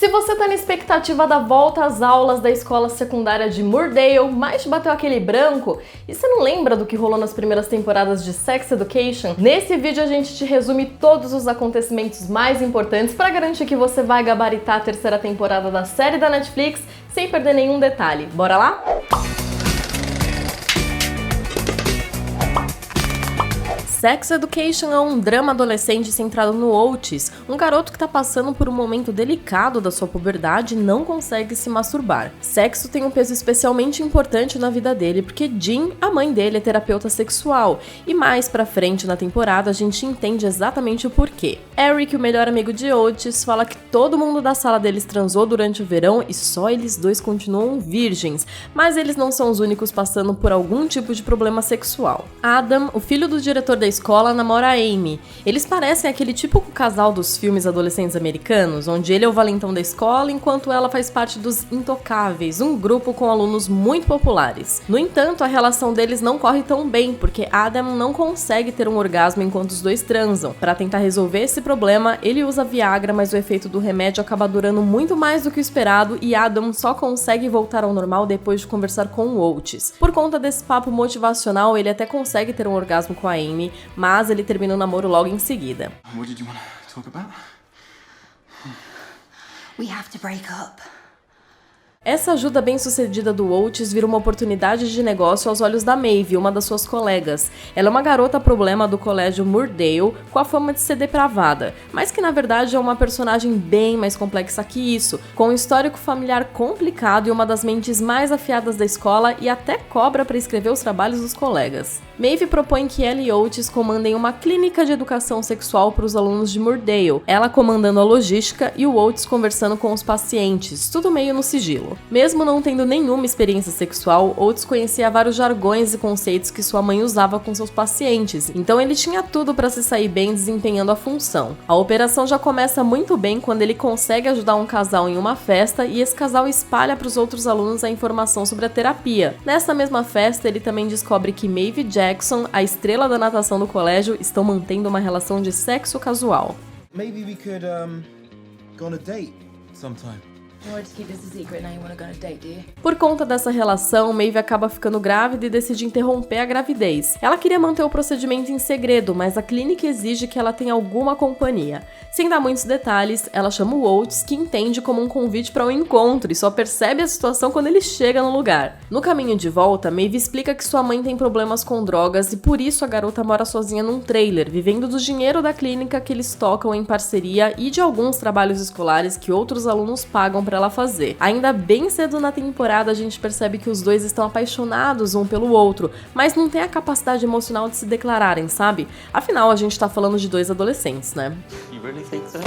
você tá na expectativa da volta às aulas da escola secundária de Moordale, mas te bateu aquele branco e você não lembra do que rolou nas primeiras temporadas de Sex Education, nesse vídeo a gente te resume todos os acontecimentos mais importantes para garantir que você vai gabaritar a terceira temporada da série da Netflix sem perder nenhum detalhe. Bora lá? Sex Education é um drama adolescente centrado no Otis, um garoto que está passando por um momento delicado da sua puberdade e não consegue se masturbar. Sexo tem um peso especialmente importante na vida dele porque Jean, a mãe dele, é terapeuta sexual, e mais pra frente na temporada a gente entende exatamente o porquê. Eric, o melhor amigo de Otis, fala que todo mundo da sala deles transou durante o verão e só eles dois continuam virgens, mas eles não são os únicos passando por algum tipo de problema sexual. Adam, o filho do diretor da escola, namora a Amy. Eles parecem aquele típico casal dos filmes adolescentes americanos, onde ele é o valentão da escola enquanto ela faz parte dos Intocáveis, um grupo com alunos muito populares. No entanto, a relação deles não corre tão bem, porque Adam não consegue ter um orgasmo enquanto os dois transam. Para tentar resolver esse problema, ele usa Viagra, mas o efeito do remédio acaba durando muito mais do que o esperado e Adam só consegue voltar ao normal depois de conversar com o Otis. Por conta desse papo motivacional, ele até consegue ter um orgasmo com a Amy, mas ele termina o namoro logo em seguida. What did you want to talk about? We have to break up. Essa ajuda bem-sucedida do Otis vira uma oportunidade de negócio aos olhos da Maeve, uma das suas colegas. Ela é uma garota problema do colégio Moordale, com a fama de ser depravada, mas que na verdade é uma personagem bem mais complexa que isso, com um histórico familiar complicado e uma das mentes mais afiadas da escola e até cobra para escrever os trabalhos dos colegas. Maeve propõe que ela e Otis comandem uma clínica de educação sexual para os alunos de Moordale, ela comandando a logística e o Otis conversando com os pacientes, tudo meio no sigilo. Mesmo não tendo nenhuma experiência sexual, Otis conhecia vários jargões e conceitos que sua mãe usava com seus pacientes, então ele tinha tudo para se sair bem desempenhando a função. A operação já começa muito bem quando ele consegue ajudar um casal em uma festa e esse casal espalha para os outros alunos a informação sobre a terapia. Nessa mesma festa, ele também descobre que Maeve Jackson, a estrela da natação do colégio, estão mantendo uma relação de sexo casual. Maybe we could go on a date sometime. Por conta dessa relação, Maeve acaba ficando grávida e decide interromper a gravidez. Ela queria manter o procedimento em segredo, mas a clínica exige que ela tenha alguma companhia. Sem dar muitos detalhes, ela chama o Otis, que entende como um convite para um encontro e só percebe a situação quando ele chega no lugar. No caminho de volta, Maeve explica que sua mãe tem problemas com drogas e por isso a garota mora sozinha num trailer, vivendo do dinheiro da clínica que eles tocam em parceria e de alguns trabalhos escolares que outros alunos pagam para ela fazer. Ainda bem cedo na temporada a gente percebe que os dois estão apaixonados um pelo outro, mas não tem a capacidade emocional de se declararem, sabe? Afinal, a gente tá falando de dois adolescentes, né? You really think so?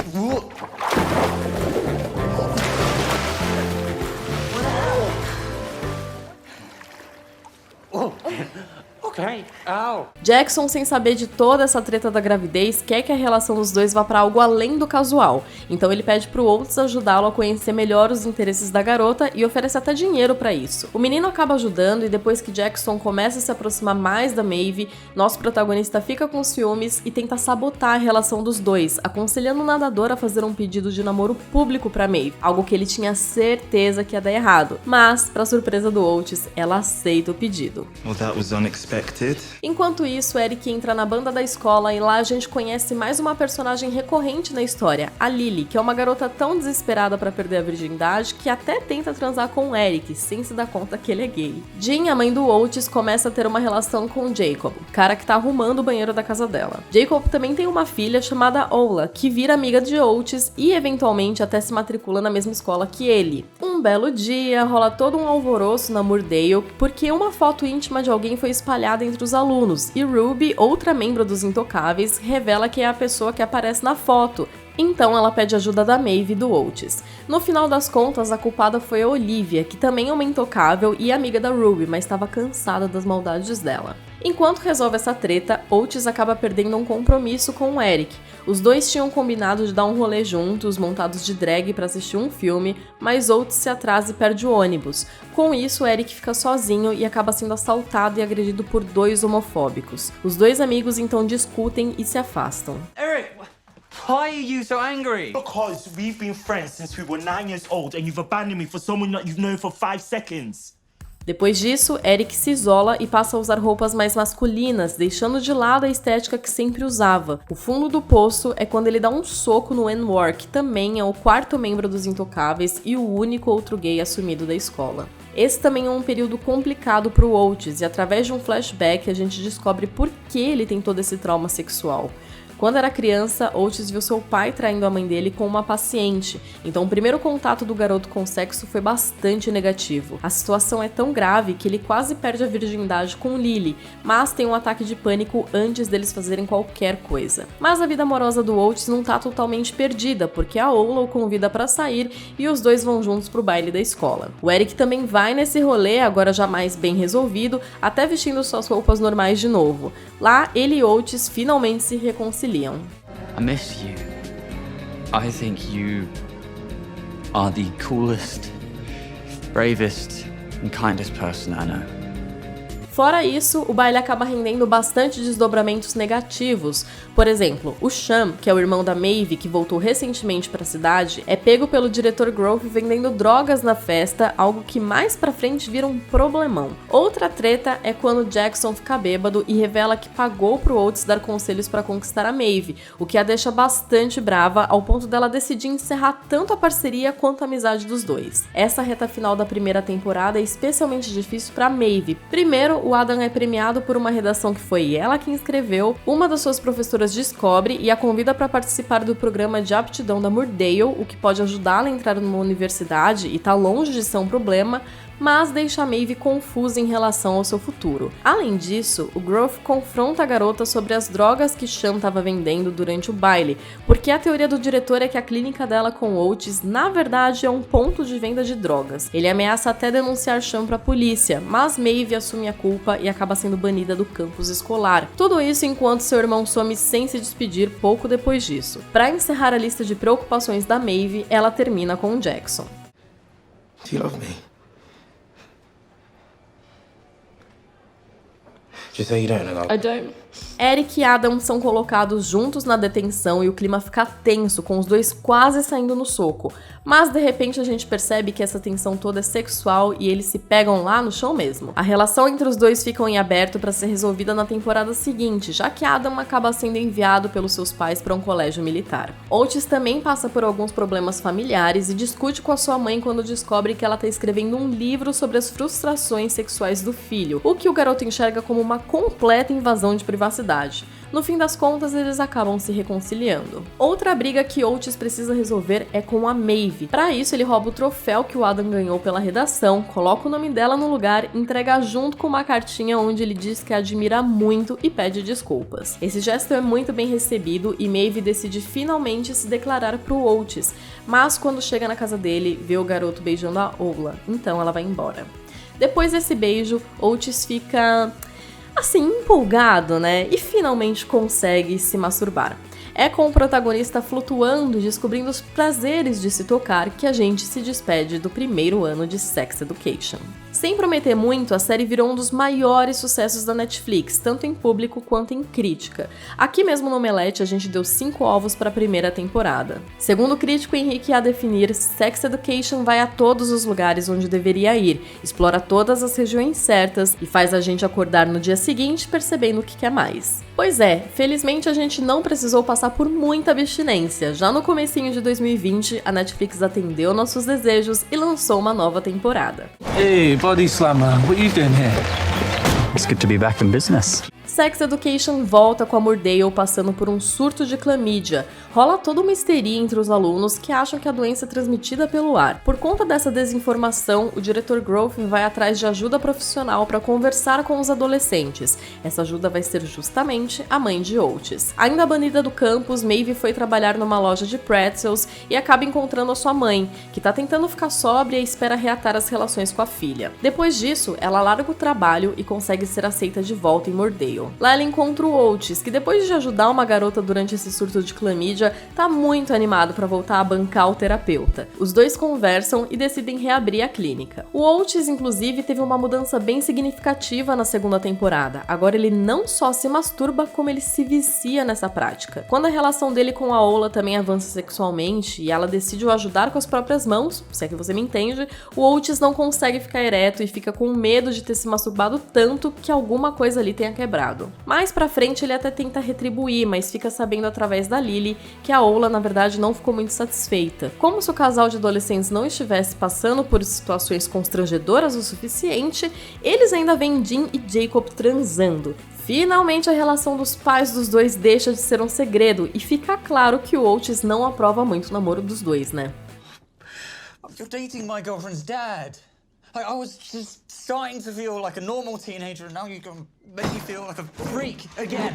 Okay. Ow. Jackson, sem saber de toda essa treta da gravidez, quer que a relação dos dois vá pra algo além do casual. Então ele pede pro Otis ajudá-lo a conhecer melhor os interesses da garota e oferece até dinheiro pra isso. O menino acaba ajudando e depois que Jackson começa a se aproximar mais da Maeve, nosso protagonista fica com ciúmes e tenta sabotar a relação dos dois, aconselhando o nadador a fazer um pedido de namoro público pra Maeve, algo que ele tinha certeza que ia dar errado. Mas, pra surpresa do Otis, ela aceita o pedido. Well, that was unexpected. Enquanto isso, Eric entra na banda da escola e lá a gente conhece mais uma personagem recorrente na história, a Lily, que é uma garota tão desesperada pra perder a virgindade que até tenta transar com o Eric, sem se dar conta que ele é gay. Jean, a mãe do Otis, começa a ter uma relação com o Jacob, o cara que tá arrumando o banheiro da casa dela. Jacob também tem uma filha chamada Ola, que vira amiga de Otis e eventualmente até se matricula na mesma escola que ele. Um belo dia, rola todo um alvoroço na Moordale porque uma foto íntima de alguém foi espalhada entre os alunos, e Ruby, outra membro dos Intocáveis, revela que é a pessoa que aparece na foto. Então ela pede ajuda da Maeve e do Otis. No final das contas, a culpada foi a Olivia, que também é uma intocável e amiga da Ruby, mas estava cansada das maldades dela. Enquanto resolve essa treta, Otis acaba perdendo um compromisso com o Eric. Os dois tinham combinado de dar um rolê juntos, montados de drag para assistir um filme, mas Otis se atrasa e perde o ônibus. Com isso, Eric fica sozinho e acaba sendo assaltado e agredido por dois homofóbicos. Os dois amigos então discutem e se afastam. Eric, Why are you so angry? Because we've been friends since we were 9 years old and you've abandoned me for someone that you've known for 5 seconds. Depois disso, Eric se isola e passa a usar roupas mais masculinas, deixando de lado a estética que sempre usava. O fundo do poço é quando ele dá um soco no Anwar, que também é o quarto membro dos Intocáveis e o único outro gay assumido da escola. Esse também é um período complicado para o Oates e através de um flashback a gente descobre por que ele tem todo esse trauma sexual. Quando era criança, Oates viu seu pai traindo a mãe dele com uma paciente, então o primeiro contato do garoto com o sexo foi bastante negativo. A situação é tão grave que ele quase perde a virgindade com Lily, mas tem um ataque de pânico antes deles fazerem qualquer coisa. Mas a vida amorosa do Oates não tá totalmente perdida, porque a Ola o convida para sair e os dois vão juntos pro baile da escola. O Eric também vai nesse rolê, agora já mais bem resolvido, até vestindo suas roupas normais de novo. Lá, ele e Oates finalmente se reconciliam. I miss you. I think you are the coolest, bravest and kindest person I know. Fora isso, o baile acaba rendendo bastante desdobramentos negativos. Por exemplo, o Sham, que é o irmão da Maeve, que voltou recentemente para a cidade, é pego pelo diretor Grove vendendo drogas na festa, algo que mais pra frente vira um problemão. Outra treta é quando Jackson fica bêbado e revela que pagou pro Oates dar conselhos para conquistar a Maeve, o que a deixa bastante brava, ao ponto dela decidir encerrar tanto a parceria quanto a amizade dos dois. Essa reta final da primeira temporada é especialmente difícil para Maeve. Primeiro, o Adam é premiado por uma redação que foi ela quem escreveu, uma das suas professoras descobre e a convida para participar do programa de aptidão da Moordale, o que pode ajudá-la a entrar numa universidade e tá longe de ser um problema, mas deixa a Maeve confusa em relação ao seu futuro. Além disso, o Grove confronta a garota sobre as drogas que Sham estava vendendo durante o baile, porque a teoria do diretor é que a clínica dela com Oates, na verdade, é um ponto de venda de drogas. Ele ameaça até denunciar Sham para a polícia, mas Maeve assume a culpa e acaba sendo banida do campus escolar. Tudo isso enquanto seu irmão some sem se despedir pouco depois disso. Para encerrar a lista de preocupações da Maeve, ela termina com Jackson. Do you love me? Just say you don't, and I don't. Eric e Adam são colocados juntos na detenção e o clima fica tenso, com os dois quase saindo no soco. Mas de repente a gente percebe que essa tensão toda é sexual e eles se pegam lá no chão mesmo. A relação entre os dois fica em aberto para ser resolvida na temporada seguinte, já que Adam acaba sendo enviado pelos seus pais para um colégio militar. Oates também passa por alguns problemas familiares e discute com a sua mãe quando descobre que ela está escrevendo um livro sobre as frustrações sexuais do filho, o que o garoto enxerga como uma completa invasão de privacidade. No fim das contas, eles acabam se reconciliando. Outra briga que Oates precisa resolver é com a Maeve. Para isso, ele rouba o troféu que o Adam ganhou pela redação, coloca o nome dela no lugar e entrega junto com uma cartinha onde ele diz que a admira muito e pede desculpas. Esse gesto é muito bem recebido e Maeve decide finalmente se declarar pro Oates, mas quando chega na casa dele, vê o garoto beijando a Ola, então ela vai embora. Depois desse beijo, Oates fica assim, empolgado, né? E finalmente consegue se masturbar. É com o protagonista flutuando e descobrindo os prazeres de se tocar que a gente se despede do primeiro ano de Sex Education. Sem prometer muito, a série virou um dos maiores sucessos da Netflix, tanto em público quanto em crítica. Aqui mesmo no Omelete a gente deu 5 ovos para a primeira temporada. Segundo o crítico Henrique A. Definir, Sex Education vai a todos os lugares onde deveria ir, explora todas as regiões certas e faz a gente acordar no dia seguinte percebendo o que quer mais. Pois é, felizmente a gente não precisou passar por muita abstinência. Já no comecinho de 2020, a Netflix atendeu nossos desejos e lançou uma nova temporada. Hey, body slammer, what are you doing here? It's good to be back in business. Sex Education volta com a Moordale passando por um surto de clamídia. Rola toda uma histeria entre os alunos que acham que a doença é transmitida pelo ar. Por conta dessa desinformação, o diretor Grove vai atrás de ajuda profissional para conversar com os adolescentes. Essa ajuda vai ser justamente a mãe de Oates. Ainda banida do campus, Maeve foi trabalhar numa loja de pretzels e acaba encontrando a sua mãe, que tá tentando ficar sóbria e espera reatar as relações com a filha. Depois disso, ela larga o trabalho e consegue ser aceita de volta em Moordale. Morndale. Lá ela encontra o Oates, que depois de ajudar uma garota durante esse surto de clamídia, tá muito animado pra voltar a bancar o terapeuta. Os dois conversam e decidem reabrir a clínica. O Oates, inclusive, teve uma mudança bem significativa na segunda temporada. Agora ele não só se masturba, como ele se vicia nessa prática. Quando a relação dele com a Ola também avança sexualmente e ela decide o ajudar com as próprias mãos, se é que você me entende, o Oates não consegue ficar ereto e fica com medo de ter se masturbado tanto que alguma coisa ali tenha quebrado. Mais pra frente ele até tenta retribuir, mas fica sabendo através da Lily que a Ola na verdade não ficou muito satisfeita. Como se o casal de adolescentes não estivesse passando por situações constrangedoras o suficiente, eles ainda veem Jim e Jacob transando. Finalmente a relação dos pais dos dois deixa de ser um segredo e fica claro que o Oates não aprova muito o namoro dos dois, né? You're dating my girlfriend's dad. I was just starting to feel like a normal teenager and now you're gonna make me feel like a freak again.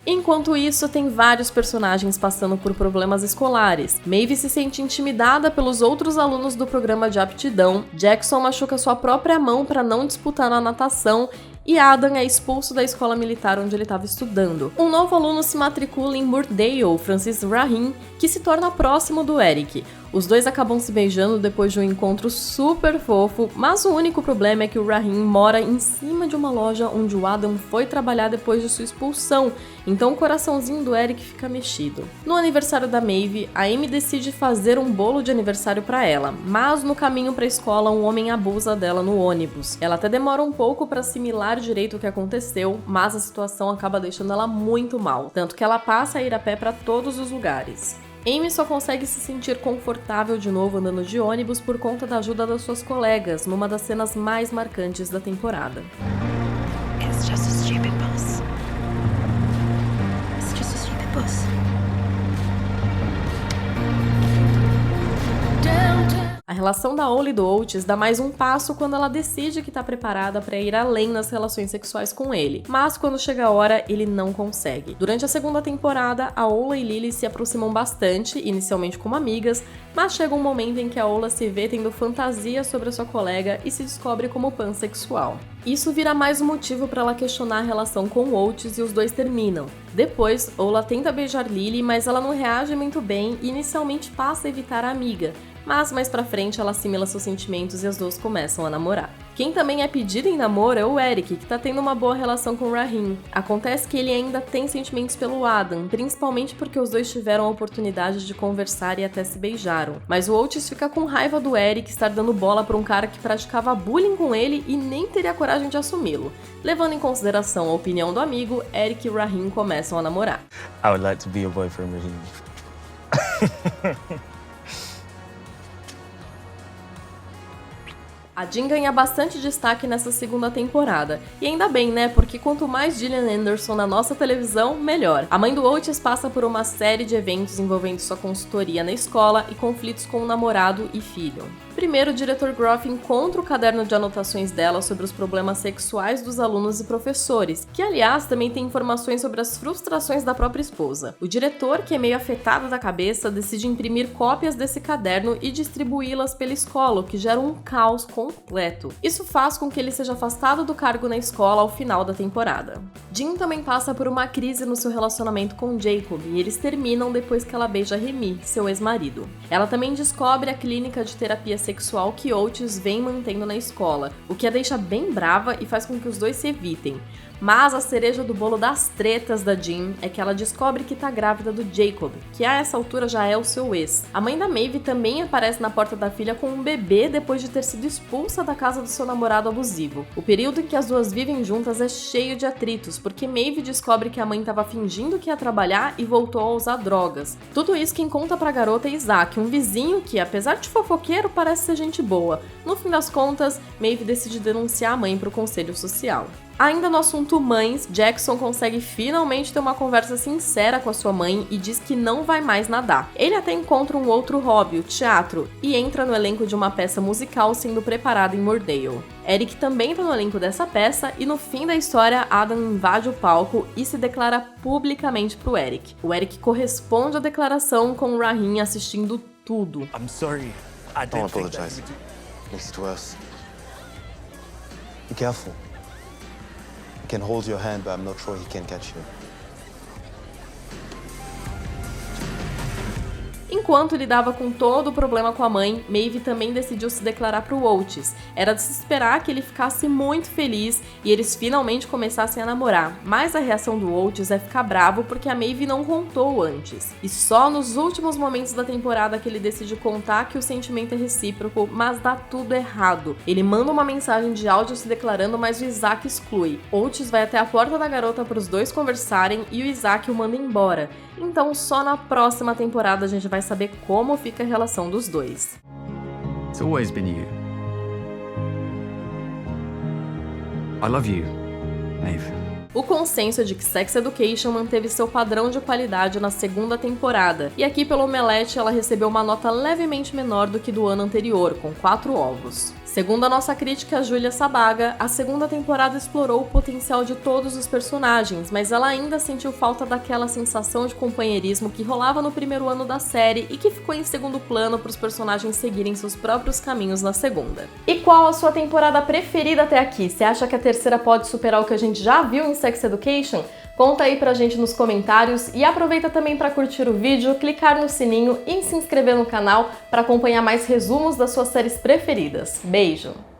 Enquanto isso, tem vários personagens passando por problemas escolares. Maeve se sente intimidada pelos outros alunos do programa de aptidão, Jackson machuca sua própria mão para não disputar na natação e Adam é expulso da escola militar onde ele estava estudando. Um novo aluno se matricula em Morndale, Francis Rahim, que se torna próximo do Eric. Os dois acabam se beijando depois de um encontro super fofo, mas o único problema é que o Rahim mora em cima de uma loja onde o Adam foi trabalhar depois de sua expulsão, então o coraçãozinho do Eric fica mexido. No aniversário da Maeve, a Amy decide fazer um bolo de aniversário para ela, mas no caminho para a escola um homem abusa dela no ônibus. Ela até demora um pouco para assimilar direito o que aconteceu, mas a situação acaba deixando ela muito mal, tanto que ela passa a ir a pé para todos os lugares. Amy só consegue se sentir confortável de novo andando de ônibus por conta da ajuda das suas colegas, numa das cenas mais marcantes da temporada. It's just a stupid bus. It's just a stupid bus. A relação da Ola e do Oates dá mais um passo quando ela decide que está preparada para ir além nas relações sexuais com ele, mas quando chega a hora, ele não consegue. Durante a segunda temporada, a Ola e Lily se aproximam bastante, inicialmente como amigas, mas chega um momento em que a Ola se vê tendo fantasias sobre a sua colega e se descobre como pansexual. Isso vira mais um motivo para ela questionar a relação com o Oates e os dois terminam. Depois, Ola tenta beijar Lily, mas ela não reage muito bem e inicialmente passa a evitar a amiga. Mas mais pra frente ela assimila seus sentimentos e as duas começam a namorar. Quem também é pedido em namoro é o Eric, que tá tendo uma boa relação com o Rahim. Acontece que ele ainda tem sentimentos pelo Adam, principalmente porque os dois tiveram a oportunidade de conversar e até se beijaram. Mas o Oates fica com raiva do Eric estar dando bola pra um cara que praticava bullying com ele e nem teria coragem de assumi-lo. Levando em consideração a opinião do amigo, Eric e Rahim começam a namorar. I would like to be your boyfriend, Rahim. A Jean ganha bastante destaque nessa segunda temporada, e ainda bem, né, porque quanto mais Gillian Anderson na nossa televisão, melhor. A mãe do Oates passa por uma série de eventos envolvendo sua consultoria na escola e conflitos com o namorado e filho. Primeiro, o diretor Groff encontra o caderno de anotações dela sobre os problemas sexuais dos alunos e professores, que aliás também tem informações sobre as frustrações da própria esposa. O diretor, que é meio afetado da cabeça, decide imprimir cópias desse caderno e distribuí-las pela escola, o que gera um caos completo. Isso faz com que ele seja afastado do cargo na escola ao final da temporada. Jean também passa por uma crise no seu relacionamento com Jacob, e eles terminam depois que ela beija Remy, seu ex-marido. Ela também descobre a clínica de terapia sexual que Oates vem mantendo na escola, o que a deixa bem brava e faz com que os dois se evitem. Mas a cereja do bolo das tretas da Jean é que ela descobre que tá grávida do Jacob, que a essa altura já é o seu ex. A mãe da Maeve também aparece na porta da filha com um bebê depois de ter sido expulsa da casa do seu namorado abusivo. O período em que as duas vivem juntas é cheio de atritos, porque Maeve descobre que a mãe estava fingindo que ia trabalhar e voltou a usar drogas. Tudo isso quem conta pra garota é Isaac, um vizinho que, apesar de fofoqueiro, parece ser gente boa. No fim das contas, Maeve decide denunciar a mãe pro conselho social. Ainda no assunto mães, Jackson consegue finalmente ter uma conversa sincera com a sua mãe e diz que não vai mais nadar. Ele até encontra um outro hobby, o teatro, e entra no elenco de uma peça musical sendo preparada em Morndale. Eric também tá no elenco dessa peça e no fim da história, Adam invade o palco e se declara publicamente pro Eric. O Eric corresponde à declaração com o Rahim assistindo tudo. I'm sorry. I Don't didn't think that apologize. you would do- Makes it worse. Be careful. Be can hold your hand, but I'm not sure he can catch you. Enquanto lidava com todo o problema com a mãe, Maeve também decidiu se declarar para o Oates. Era de se esperar que ele ficasse muito feliz e eles finalmente começassem a namorar, mas a reação do Oates é ficar bravo porque a Maeve não contou antes. E só nos últimos momentos da temporada que ele decide contar que o sentimento é recíproco, mas dá tudo errado. Ele manda uma mensagem de áudio se declarando, mas o Isaac exclui. Oates vai até a porta da garota para os dois conversarem e o Isaac o manda embora. Então só na próxima temporada a gente vai saber como fica a relação dos dois. It's always been you. I love you, Maeve. O consenso é de que Sex Education manteve seu padrão de qualidade na segunda temporada, e aqui pelo Omelete ela recebeu uma nota levemente menor do que do ano anterior, com 4 ovos. Segundo a nossa crítica Júlia Sabaga, a segunda temporada explorou o potencial de todos os personagens, mas ela ainda sentiu falta daquela sensação de companheirismo que rolava no primeiro ano da série e que ficou em segundo plano para os personagens seguirem seus próprios caminhos na segunda. E qual a sua temporada preferida até aqui? Você acha que a terceira pode superar o que a gente já viu em Sex Education? Conta aí pra gente nos comentários e aproveita também para curtir o vídeo, clicar no sininho e se inscrever no canal para acompanhar mais resumos das suas séries preferidas. Beijo!